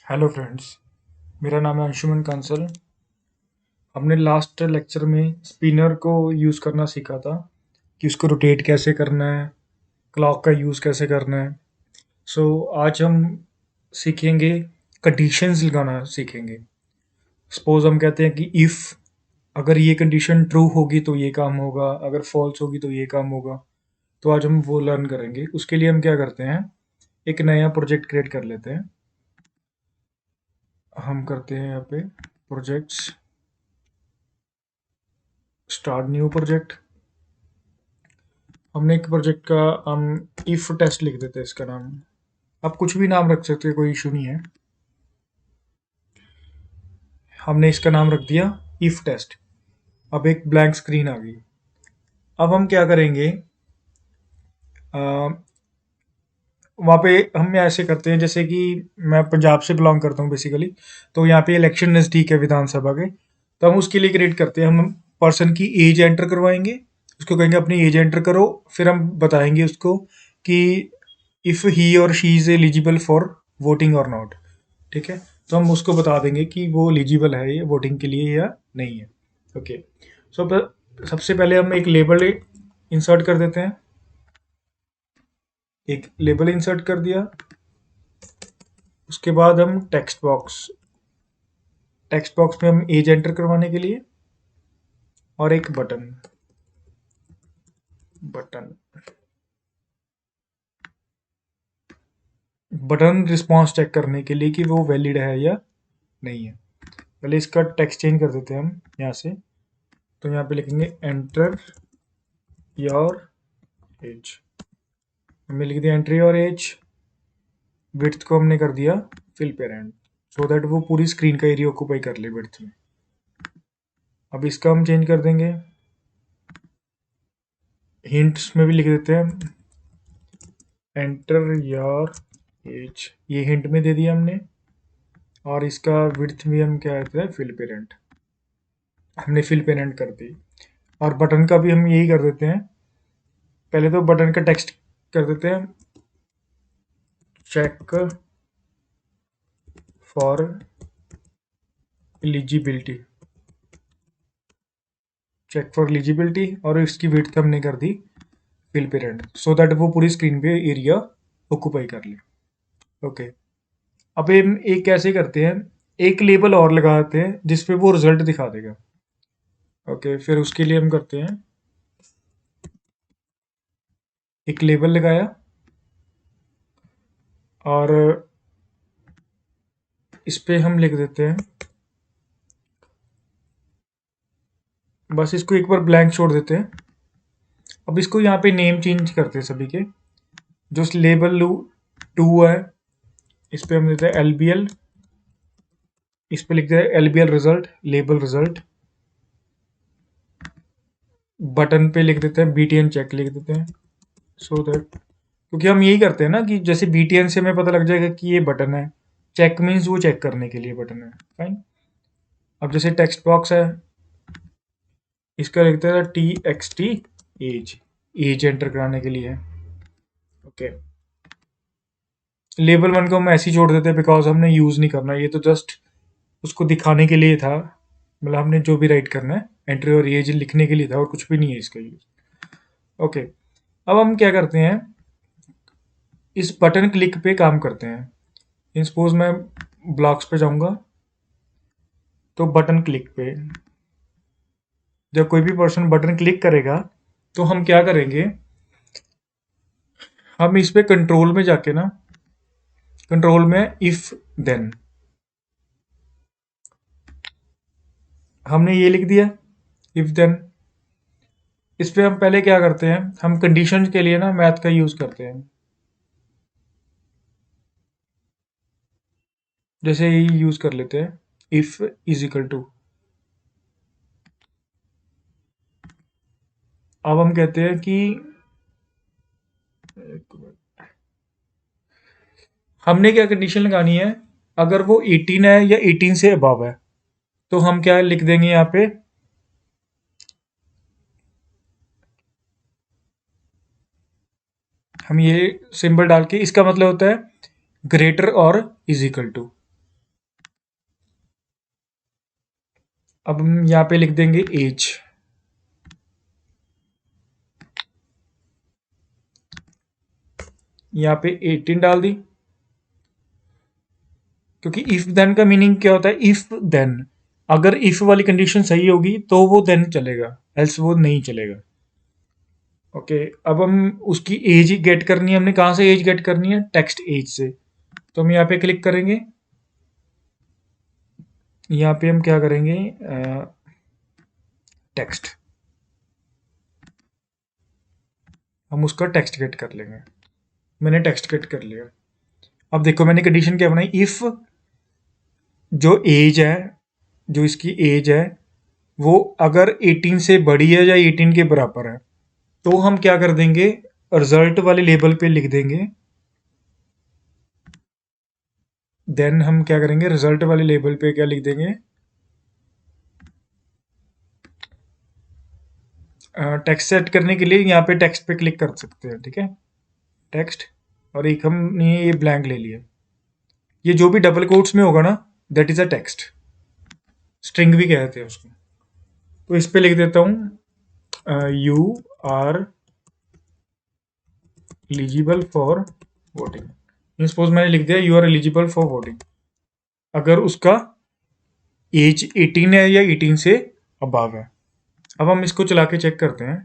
Hello friends, मेरा नाम है अंशुमन कांसल। हमने लास्ट लेक्चर में स्पिनर को यूज़ करना सीखा था कि उसको रोटेट कैसे करना है, क्लॉक का यूज़ कैसे करना है। आज हम सीखेंगे, कंडीशंस लगाना सीखेंगे। सपोज हम कहते हैं कि इफ़ अगर ये कंडीशन ट्रू होगी तो ये काम होगा, अगर फॉल्स होगी तो ये काम होगा। तो आज हम वो लर्न करेंगे। उसके लिए हम क्या करते हैं, एक नया प्रोजेक्ट क्रिएट कर लेते हैं। हम करते हैं यहाँ पे प्रोजेक्ट्स, स्टार्ट न्यू प्रोजेक्ट। हमने एक प्रोजेक्ट का हम इफ टेस्ट लिख देते हैं इसका नाम। आप कुछ भी नाम रख सकते हैं, कोई इशू नहीं है। हमने इसका नाम रख दिया इफ टेस्ट। अब एक ब्लैंक स्क्रीन आ गई। अब हम क्या करेंगे, वहाँ पे हम ऐसे करते हैं जैसे कि मैं पंजाब से बिलोंग करता हूँ बेसिकली। तो यहाँ पे इलेक्शन नज़दीक है विधानसभा के। तो हम उसके लिए क्रिएट करते हैं, हम पर्सन की एज एंटर करवाएंगे। उसको कहेंगे अपनी एज एंटर करो। फिर हम बताएंगे उसको कि इफ़ ही और she is eligible for voting और नॉट। ठीक है, तो हम उसको बता देंगे कि वो एलिजिबल है ये वोटिंग के लिए या नहीं है। ओके। सो सबसे पहले हम एक लेबल इंसर्ट कर देते हैं। एक लेबल इंसर्ट कर दिया। उसके बाद हम टेक्स्ट बॉक्स में हम एज एंटर करवाने के लिए, और एक button button button response check करने के लिए कि वो वैलिड है या नहीं है। पहले इसका टेक्स्ट चेंज कर देते हैं हम यहाँ से। तो यहाँ पे लिखेंगे एंटर योर एज। हमने लिख दिया एंट्री और एज। विड्थ को हमने कर दिया फिल पेरेंट, सो दैट वो पूरी स्क्रीन का एरिया ऑक्यूपाई कर ले विड्थ में। अब इसका हम चेंज कर देंगे, हिंट्स में भी लिख देते हैं एंटर योर एज। ये हिंट में दे दिया हमने। और इसका विड्थ भी हम क्या कहते हैं, फिल पेरेंट। हमने फिल पेरेंट कर दी। और बटन का भी हम यही कर देते हैं। पहले तो बटन का टेक्स्ट कर देते हैं check for eligibility, check for eligibility. और इसकी विड्थ हमने कर दी फिल पेरेंट, सो दैट वो पूरी स्क्रीन पे एरिया ऑक्यूपाई कर ले। ओके। अब हम एक कैसे करते हैं, एक लेबल और लगाते हैं जिसपे वो रिजल्ट दिखा देगा। ओके, फिर उसके लिए हम करते हैं एक लेबल लगाया, और इस पे हम लिख देते हैं, बस इसको एक बार ब्लैंक छोड़ देते हैं। अब इसको यहाँ पे नेम चेंज करते हैं सभी के। जो लेबल टू है, इस पे हम देते हैं LBL। इस पे लिखते हैं LBL result, label result. Button पे लिख देते हैं BTN चेक लिख देते हैं, सो दैट, क्योंकि हम यही करते हैं ना कि जैसे BTN से हमें पता लग जाएगा कि ये बटन है। चेक मीन्स वो चेक करने के लिए बटन है। फाइन। अब जैसे टेक्स्ट बॉक्स है, इसका लिखते हैं TXT एज, एज एंटर कराने के लिए। ओके। लेबल वन को हम ऐसे ही छोड़ देते हैं बिकॉज हमने यूज़ नहीं करना, ये तो जस्ट उसको दिखाने के लिए था। मतलब हमने जो भी राइट करना है एंट्री और एज लिखने के लिए था, और कुछ भी नहीं है इसका यूज। ओके। अब हम क्या करते हैं, इस बटन क्लिक पे काम करते हैं। इन सपोज मैं ब्लॉक्स पे जाऊंगा, तो बटन क्लिक पे जब कोई भी पर्सन बटन क्लिक करेगा तो हम क्या करेंगे, हम इस पे कंट्रोल में जाके ना, कंट्रोल में इफ देन हमने ये लिख दिया इफ देन। इस पे हम पहले क्या करते हैं, हम कंडीशन के लिए ना मैथ का यूज करते हैं। जैसे ये यूज कर लेते हैं इफ इज इक्वल टू। अब हम कहते हैं कि हमने क्या कंडीशन लगानी है, अगर वो 18 है या 18 से अबव है, तो हम क्या लिख देंगे यहाँ पे, हम ये सिंबल डाल के, इसका मतलब होता है ग्रेटर और इज इक्वल टू। अब हम यहाँ पे लिख देंगे एज। यहाँ पे 18 डाल दी, क्योंकि इफ देन का मीनिंग क्या होता है, इफ देन, अगर इफ वाली कंडीशन सही होगी तो वो देन चलेगा, एल्स वो नहीं चलेगा। ओके, अब हम उसकी एज गेट करनी है, हमने कहाँ से एज गेट करनी है, टेक्स्ट एज से। तो हम यहाँ पे क्लिक करेंगे, यहाँ पे हम क्या करेंगे, टेक्स्ट, हम उसका टेक्स्ट गेट कर लेंगे। मैंने टेक्स्ट गेट कर लिया। अब देखो मैंने कंडीशन क्या बनाई, इफ जो एज है, जो इसकी एज है वो अगर 18 से बड़ी है या 18 के बराबर है, तो हम क्या कर देंगे, रिजल्ट वाले लेबल पे लिख देंगे। देन हम क्या करेंगे, रिजल्ट वाले लेबल पे क्या लिख देंगे, टेक्स्ट सेट करने के लिए यहाँ पे टेक्स्ट पे क्लिक कर सकते हैं, ठीक है, टेक्स्ट। और एक हमने ये ब्लैंक ले लिया, ये जो भी डबल कोट्स में होगा ना, that is a text, string भी कहते हैं उसको। तो इस पे लिख देता हूँ you are eligible for voting. Suppose मैंने लिख दिया you are eligible for voting, अगर उसका एज 18 है या 18 से अबव है। अब हम इसको चला के चेक करते हैं।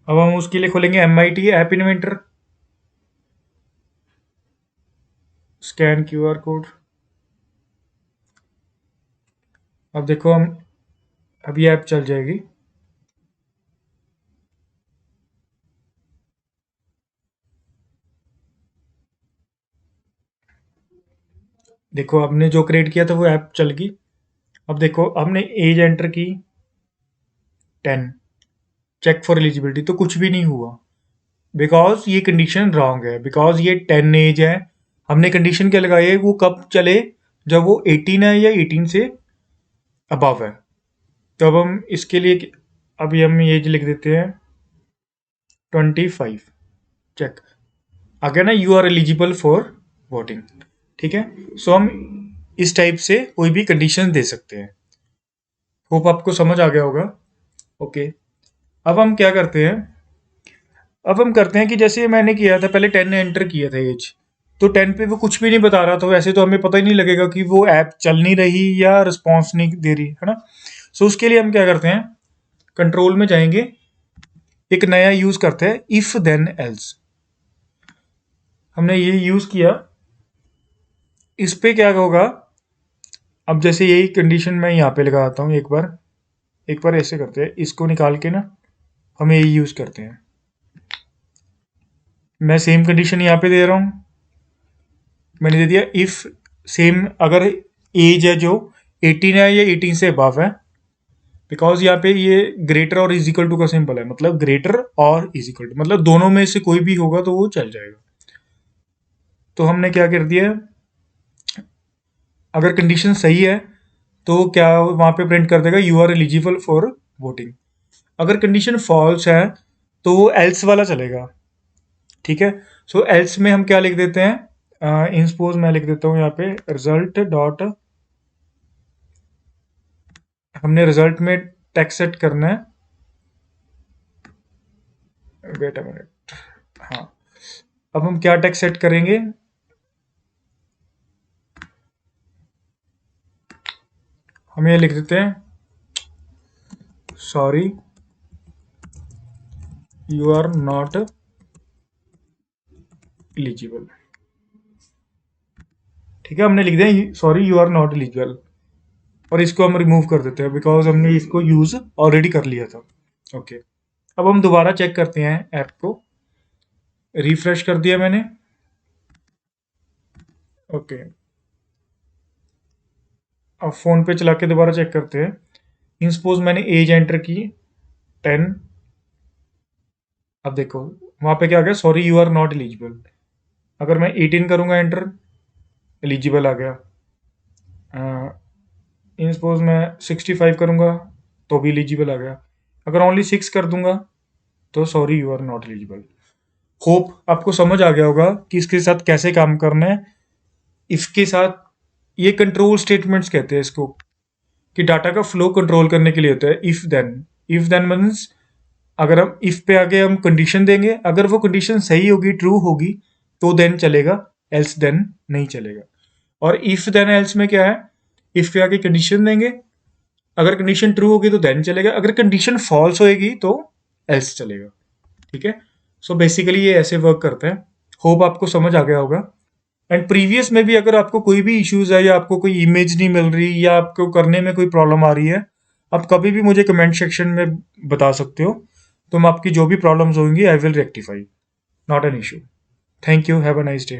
अब हम उसके लिए खोलेंगे MIT app inventor, scan QR code. अब देखो हम, अब ये ऐप चल जाएगी। देखो हमने जो क्रिएट किया था वो ऐप चल गई। अब देखो हमने एज एंटर की 10, चेक फॉर एलिजिबिलिटी, तो कुछ भी नहीं हुआ, बिकॉज ये कंडीशन रॉन्ग है, बिकॉज ये 10 एज है। हमने कंडीशन क्या लगाई है, वो कब चले, जब वो 18 है या 18 से अबव है। तो अब हम इसके लिए अभी हम एज लिख देते हैं 25, चेक। आगे ना you are eligible for voting, ठीक है। सो हम इस टाइप से कोई भी कंडीशन दे सकते हैं। होप आपको समझ आ गया होगा। ओके, अब हम क्या करते हैं, अब हम करते हैं कि जैसे मैंने किया था पहले 10 एंटर किया था एज, तो 10 पे वो कुछ भी नहीं बता रहा था, वैसे तो हमें पता ही नहीं लगेगा कि वो ऐप चल नहीं रही या रिस्पॉन्स नहीं दे रही है ना। सो उसके लिए हम क्या करते हैं, कंट्रोल में जाएंगे, एक नया यूज करते हैं इफ देन एल्स। हमने ये यूज किया, इस पे क्या होगा, अब जैसे यही कंडीशन मैं यहाँ पे लगाता हूँ, एक बार ऐसे करते हैं, इसको निकाल के ना हम यही यूज करते हैं। मैं सेम कंडीशन यहाँ पे दे रहा हूँ, मैंने दे दिया इफ सेम, अगर एज है जो 18 है या 18 से अबव है, बिकॉज यहाँ पे ये ग्रेटर और इज इक्वल टू का सिंपल है, मतलब ग्रेटर और इज इक्वल टू, मतलब दोनों में से कोई भी होगा तो वो चल जाएगा। तो हमने क्या कर दिया, अगर कंडीशन सही है तो क्या वहाँ पे प्रिंट कर देगा you are eligible for voting. अगर कंडीशन फॉल्स है तो वो एल्स वाला चलेगा, ठीक है। सो एल्स में हम क्या लिख देते हैं, इन सपोज मैं लिख देता हूँ यहाँ पे रिजल्ट डॉट, हमने रिजल्ट में टेक्स्ट सेट करना है, वेट अ मिनट, हाँ। अब हम क्या टेक्स्ट सेट करेंगे, हम ये लिख देते हैं sorry you are not eligible, ठीक है। हमने लिख दिया sorry you are not eligible, और इसको हम रिमूव कर देते हैं बिकॉज हमने इसको यूज ऑलरेडी कर लिया था। ओके, अब हम दोबारा चेक करते हैं ऐप को, रिफ्रेश कर दिया मैंने। ओके, अब फोन पे चला के दोबारा चेक करते हैं। इन सपोज मैंने एज एंटर की 10, अब देखो वहां पे क्या आ गया, sorry you are not eligible. अगर मैं 18 करूंगा एंटर, एलिजिबल आ गया। इन सपोज मैं 65 करूंगा, तो भी एलिजिबल आ गया। अगर ओनली 6 कर दूंगा तो sorry you are not eligible. Hope आपको समझ आ गया होगा कि इसके साथ कैसे काम करना है। इसके साथ ये कंट्रोल स्टेटमेंट्स कहते हैं इसको, कि डाटा का फ्लो कंट्रोल करने के लिए होता है इफ देन मीन्स अगर हम इफ पे आगे हम कंडीशन देंगे, अगर वो कंडीशन सही होगी, ट्रू होगी, तो देन चलेगा, एल्स देन नहीं चलेगा। और इफ देन एल्स में क्या है, इफ पे आगे कंडीशन देंगे, अगर कंडीशन ट्रू होगी तो देन चलेगा, अगर कंडीशन फॉल्स होएगी तो एल्स चलेगा। ठीक है, सो बेसिकली ये ऐसे वर्क करता है। होप आपको समझ आ गया होगा। एंड प्रीवियस में भी अगर आपको कोई भी इश्यूज है या आपको कोई इमेज नहीं मिल रही या आपको करने में कोई प्रॉब्लम आ रही है, आप कभी भी मुझे कमेंट सेक्शन में बता सकते हो, तो मैं आपकी जो भी प्रॉब्लम्स होंगी I will rectify, not an issue. Thank you, have a nice day.